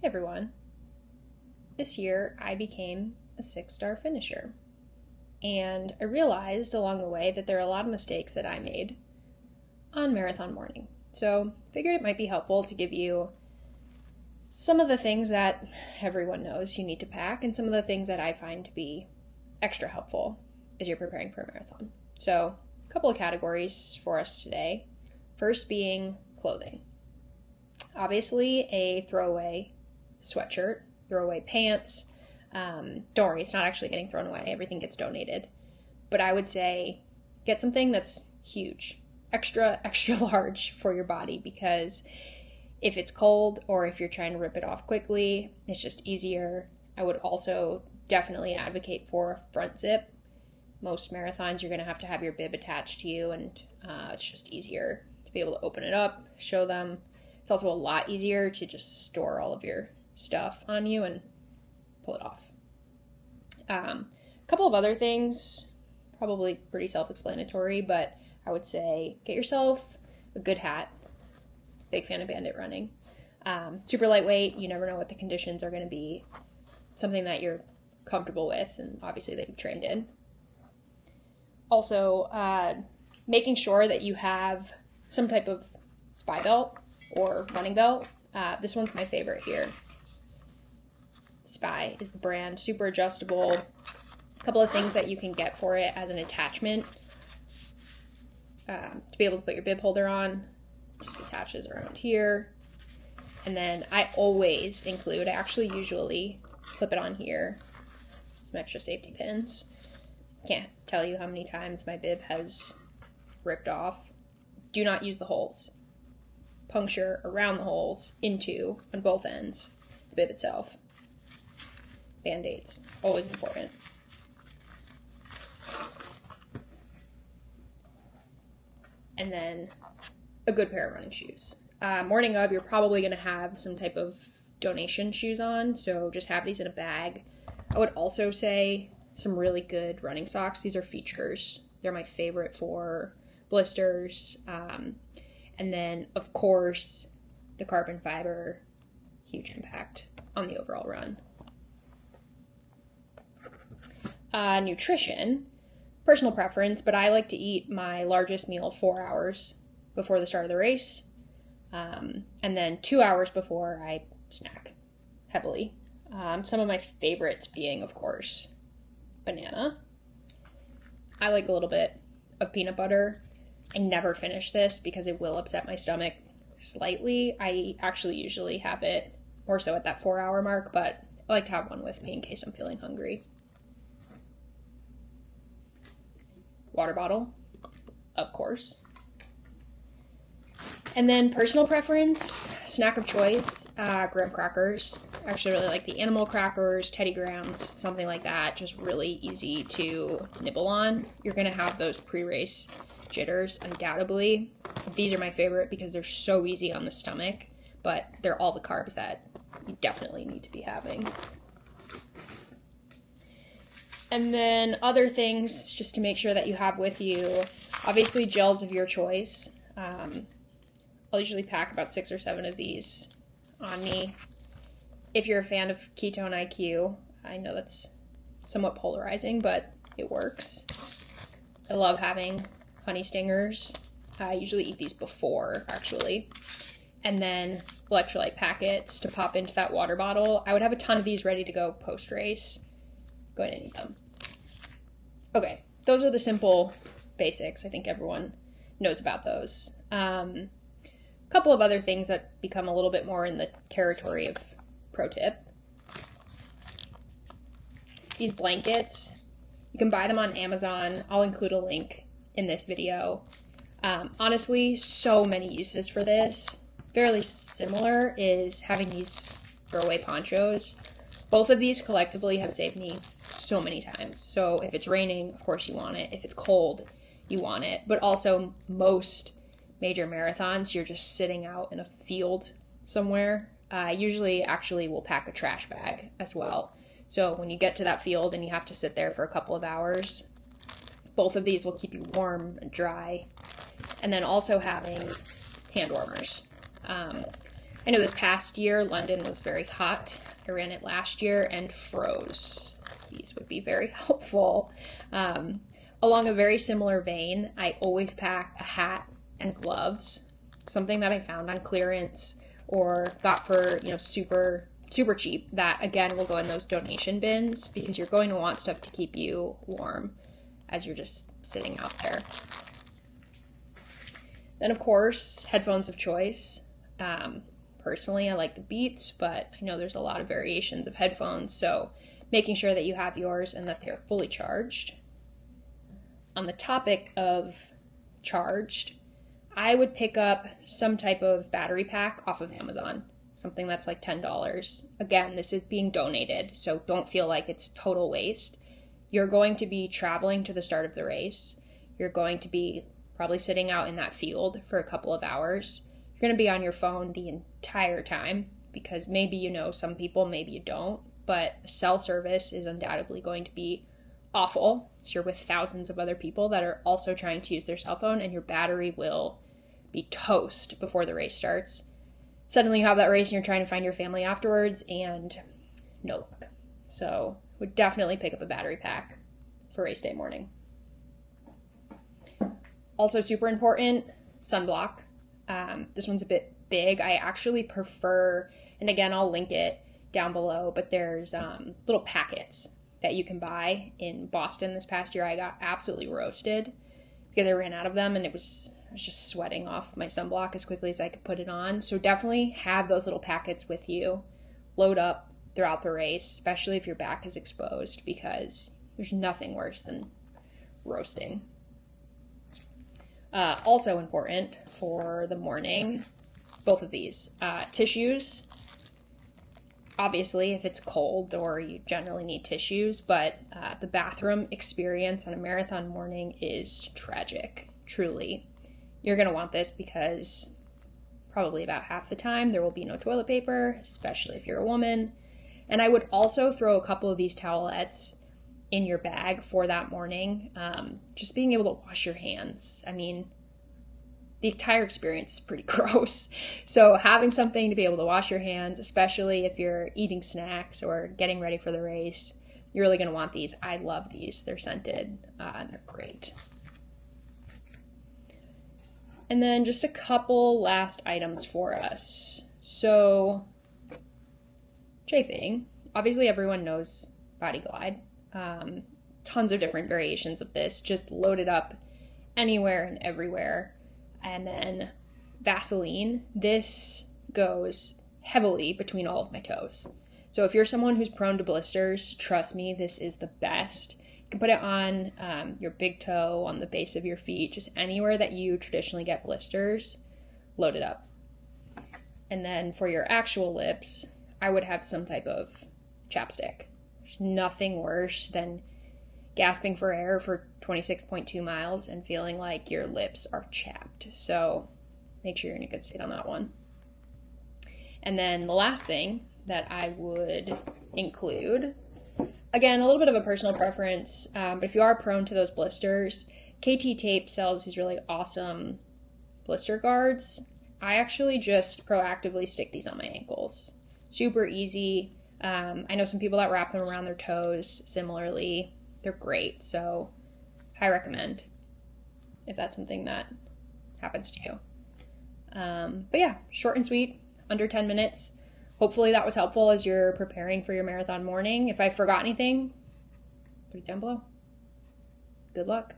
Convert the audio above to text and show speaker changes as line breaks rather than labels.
Hey everyone. This year I became a 6-star finisher. And I realized along the way that there are a lot of mistakes that I made on marathon morning. So figured it might be helpful to give you some of the things that everyone knows you need to pack and some of the things that I find to be extra helpful as you're preparing for a marathon. So a couple of categories for us today. First being clothing. Obviously a throwaway sweatshirt, throwaway pants. Don't worry, it's not actually getting thrown away. Everything gets donated. But I would say get something that's huge, extra large for your body, because if it's cold or if you're trying to rip it off quickly, it's just easier. I would also definitely advocate for a front zip. Most marathons, you're going to have your bib attached to you, and it's just easier to be able to open it up, show them. It's also a lot easier to just store all of your stuff on you and pull it off. A couple of other things, probably pretty self-explanatory, but I would say get yourself a good hat. Big fan of bandit running. Super lightweight, you never know what the conditions are going to be. Something that you're comfortable with and obviously that you've trained in. Also, making sure that you have some type of spy belt or running belt. This one's my favorite here. Spy is the brand, super adjustable. A couple of things that you can get for it as an attachment to be able to put your bib holder on. Just attaches around here. And then I always include, I actually usually clip it on here, some extra safety pins. Can't tell you how many times my bib has ripped off. Do not use the holes. Puncture around the holes into, on both ends, the bib itself. Band-aids, always important. And then a good pair of running shoes. Morning of, you're probably going to have some type of donation shoes on, so just have these in a bag. I would also say some really good running socks. These are features. They're my favorite for blisters. And then, of course, the carbon fiber, huge impact on the overall run. Nutrition, personal preference, but I like to eat my largest meal 4 hours before the start of the race, and then 2 hours before I snack heavily. Some of my favorites being, of course, banana. I like a little bit of peanut butter. I never finish this because it will upset my stomach slightly. I actually usually have it more so at that 4-hour mark, but I like to have one with me in case I'm feeling hungry. Water bottle, of course. And then personal preference, snack of choice, graham crackers. I actually really like the animal crackers, Teddy Grahams, something like that. Just really easy to nibble on. You're going to have those pre-race jitters, undoubtedly. These are my favorite because they're so easy on the stomach, but they're all the carbs that you definitely need to be having. And then other things just to make sure that you have with you, obviously gels of your choice. I'll usually pack about 6 or 7 of these on me. If you're a fan of Ketone IQ, I know that's somewhat polarizing, but it works. I love having honey stingers. I usually eat these before, actually. And then electrolyte packets to pop into that water bottle. I would have a ton of these ready to go post-race. Going to need them. Okay, those are the simple basics. I think everyone knows about those. A couple of other things that become a little bit more in the territory of pro tip. These blankets, you can buy them on Amazon. I'll include a link in this video. Honestly, so many uses for this. Fairly similar is having these throwaway ponchos. Both of these collectively have saved me so many times. So if it's raining, of course you want it. If it's cold, you want it. But also most major marathons, you're just sitting out in a field somewhere. Usually actually will pack a trash bag as well. So when you get to that field and you have to sit there for a couple of hours, both of these will keep you warm and dry. And then also having hand warmers. I know this past year, London was very hot. I ran it last year and froze. These would be very helpful. Along a very similar vein, I always pack a hat and gloves, something that I found on clearance or got for, super cheap, that again will go in those donation bins, because you're going to want stuff to keep you warm as you're just sitting out there. Then of course, headphones of choice. Personally, I like the Beats, but I know there's a lot of variations of headphones, so making sure that you have yours and that they're fully charged. On the topic of charged, I would pick up some type of battery pack off of Amazon, something that's like $10. Again, this is being donated, so don't feel like it's total waste. You're going to be traveling to the start of the race. You're going to be probably sitting out in that field for a couple of hours. You're going to be on your phone the entire time, because maybe you know some people, maybe you don't, but cell service is undoubtedly going to be awful. You're with thousands of other people that are also trying to use their cell phone, and your battery will be toast before the race starts. Suddenly you have that race and you're trying to find your family afterwards, and no luck. So would definitely pick up a battery pack for race day morning. Also super important, sunblock. This one's a bit big. I actually prefer, and again, I'll link it down below, but there's little packets that you can buy. In Boston this past year, I got absolutely roasted because I ran out of them, and I was just sweating off my sunblock as quickly as I could put it on. So definitely have those little packets with you. Load up throughout the race, especially if your back is exposed, because there's nothing worse than roasting. Also important for the morning, both of these. Tissues. Obviously, if it's cold, or you generally need tissues, but the bathroom experience on a marathon morning is tragic, truly. You're going to want this because probably about half the time there will be no toilet paper, especially if you're a woman. And I would also throw a couple of these towelettes in your bag for that morning. Just being able to wash your hands. I mean, the entire experience is pretty gross. So having something to be able to wash your hands, especially if you're eating snacks or getting ready for the race, you're really going to want these. I love these. They're scented and they're great. And then just a couple last items for us. So chafing. Obviously everyone knows Body Glide. Tons of different variations of this. Just load it up anywhere and everywhere. And then Vaseline. This goes heavily between all of my toes. So if you're someone who's prone to blisters, trust me, this is the best. You can put it on your big toe, on the base of your feet, just anywhere that you traditionally get blisters, load it up. And then for your actual lips, I would have some type of chapstick. There's nothing worse than gasping for air for 26.2 miles and feeling like your lips are chapped. So make sure you're in a good state on that one. And then the last thing that I would include, again, a little bit of a personal preference, but if you are prone to those blisters, KT Tape sells these really awesome blister guards. I actually just proactively stick these on my ankles. Super easy. I know some people that wrap them around their toes similarly. They're great, so I recommend if that's something that happens to you. But yeah, short and sweet, under 10 minutes. Hopefully that was helpful as you're preparing for your marathon morning. If I forgot anything, put it down below. Good luck.